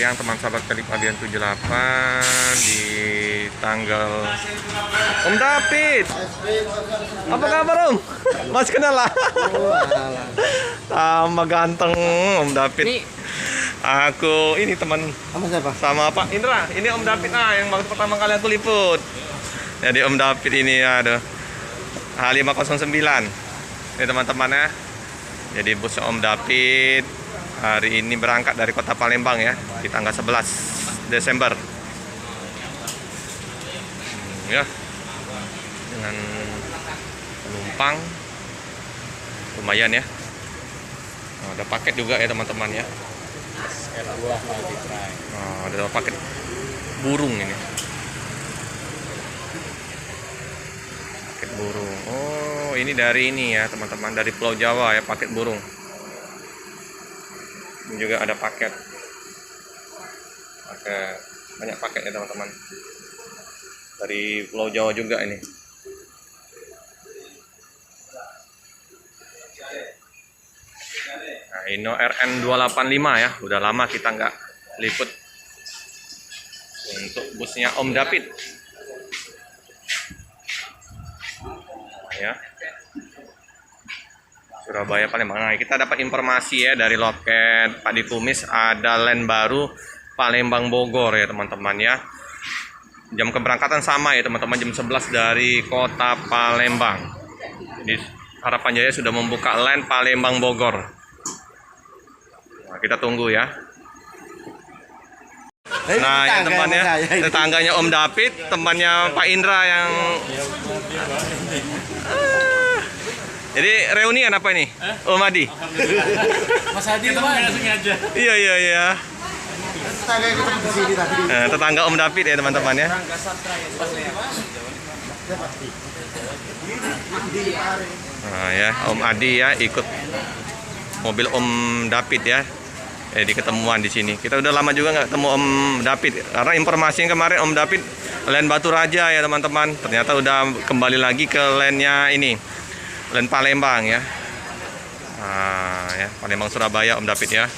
siang teman sahabat Kelip Avian 78 di tanggal Om David. Apa kabar Om? Mas kenal lah. Sama ganteng Om David. Aku ini teman sama Pak Indra. Ini Om David yang waktu pertama kali aku liput. Jadi Om David ini aduh H509. Ini teman-temannya. Jadi bus Om David hari ini berangkat dari kota Palembang ya, di tanggal 11 Desember. Ya, dengan penumpang lumayan ya. Ada paket juga ya teman-teman ya. Ada paket burung ini. Paket burung. Oh, ini dari ini ya teman-teman, dari Pulau Jawa ya, paket burung. Ini juga ada paket. Oke, banyak paket ya teman-teman. Dari Pulau Jawa juga ini. Nah, Hino RN 285 ya. Udah lama kita nggak liput untuk busnya Om David. Nah, ya. Surabaya Palembang. Nah, kita dapat informasi ya dari loket Pak Dikumis, ada line baru Palembang Bogor ya teman-teman ya. Jam keberangkatan sama ya teman-teman, jam 11 dari kota Palembang. Jadi Harapan Jaya sudah membuka line Palembang Bogor. Nah, kita tunggu ya. Nah, yang temannya, tetangganya Om David, temannya Pak Indra yang jadi reunian apa ini? Om Adi. Mas Adi itu nggak sengaja. Iya. Tetangga Om David ya teman-teman ya. Nah ya, Om Adi ya ikut mobil Om David ya. Di ketemuan di sini. Kita udah lama juga nggak ketemu Om David karena informasinya kemarin Om David line Batu Raja ya teman-teman. Ternyata udah kembali lagi ke line-nya ini. Line Palembang ya. Nah, ya, Palembang Surabaya Om David ya.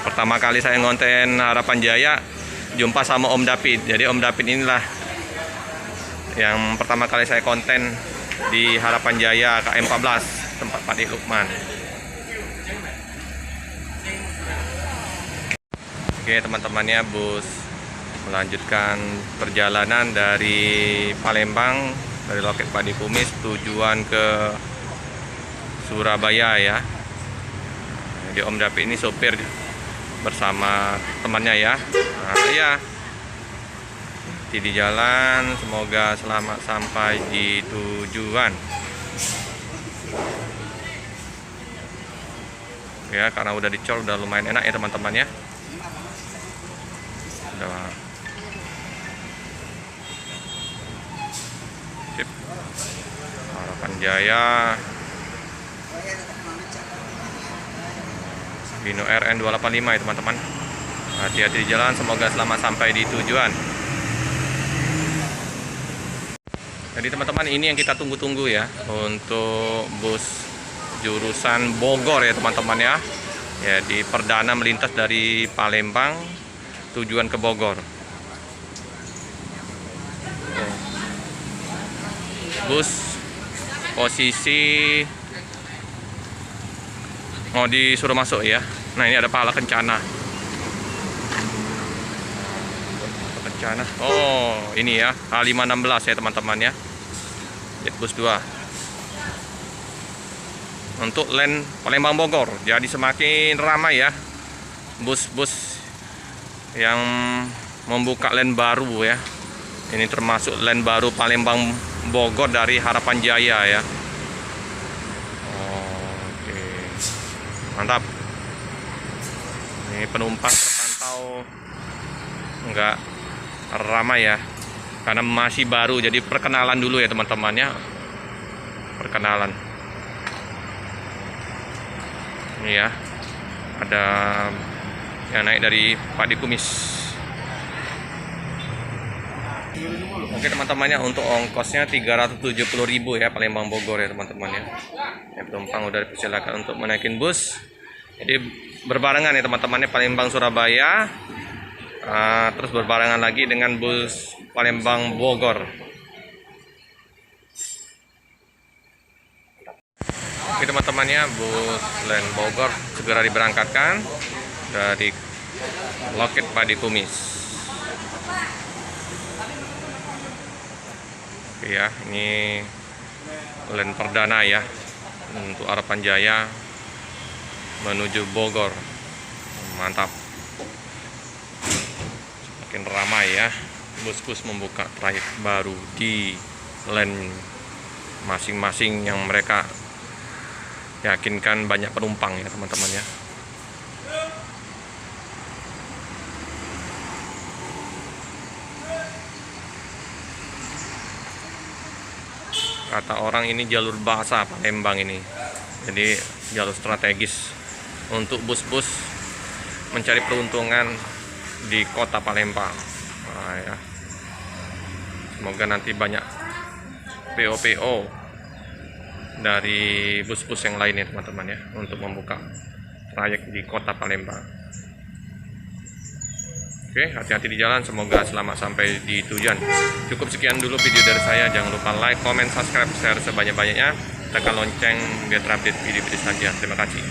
Pertama kali saya ngonten Harapan Jaya jumpa sama Om David. Jadi Om David inilah yang pertama kali saya konten di Harapan Jaya KM14 tempat Pak Dik Lukman. Oke teman-teman ya, bus melanjutkan perjalanan dari Palembang, dari loket Pak Dikumis tujuan ke Surabaya ya. Jadi Om David ini sopir bersama temannya ya. Nah ya, di jalan, semoga selamat sampai di tujuan. Ya, karena udah dicol udah lumayan enak ya teman-teman ya. Udah. Sip. Harapan Jaya Hino RN 285 ya teman-teman. Hati-hati di jalan, semoga selamat sampai di tujuan. Jadi teman-teman, ini yang kita tunggu-tunggu ya untuk bus jurusan Bogor ya teman-teman ya. Ya, di perdana melintas dari Palembang tujuan ke Bogor. Bus posisi mau disuruh masuk ya. Nah, ini ada Pala Kencana. Kencana. Oh, ini ya H516 ya teman-teman ya. Jetbus 2. Untuk line Palembang Bogor. Jadi semakin ramai ya bus-bus yang membuka line baru ya. Ini termasuk line baru Palembang Bogor dari Harapan Jaya ya. Oke. Mantap. Ini penumpang terpantau enggak ramai ya. Karena masih baru, jadi perkenalan dulu ya teman-teman ya. Perkenalan. Ini ya. Ada yang naik dari Pak Dikumis. Oke teman-temannya, untuk ongkosnya 370.000 ya Palembang Bogor ya teman-teman ya. Penumpang udah dipersilakan untuk menaikin bus. Jadi berbarengan ya teman-temannya, Palembang Surabaya, terus berbarengan lagi dengan bus Palembang Bogor. Oke teman-temannya, bus Land Bogor segera diberangkatkan dari loket Padi Kumis. Oke ya, ini land perdana ya untuk Harapan Jaya menuju Bogor. Mantap, semakin ramai ya, bus-bus membuka trayek baru di land masing-masing yang mereka yakinkan banyak penumpang ya teman-teman ya. Kata orang ini jalur bahasa Palembang ini, jadi jalur strategis untuk bus-bus mencari peruntungan di kota Palembang. Nah, ya. Semoga nanti banyak PO-PO dari bus-bus yang lain ya teman-teman ya, untuk membuka trayek di kota Palembang. Oke, hati-hati di jalan, semoga selamat sampai di tujuan. Cukup sekian dulu video dari saya. Jangan lupa like, comment, subscribe, share sebanyak-banyaknya, tekan lonceng biar terupdate video-video selanjutnya. Terima kasih.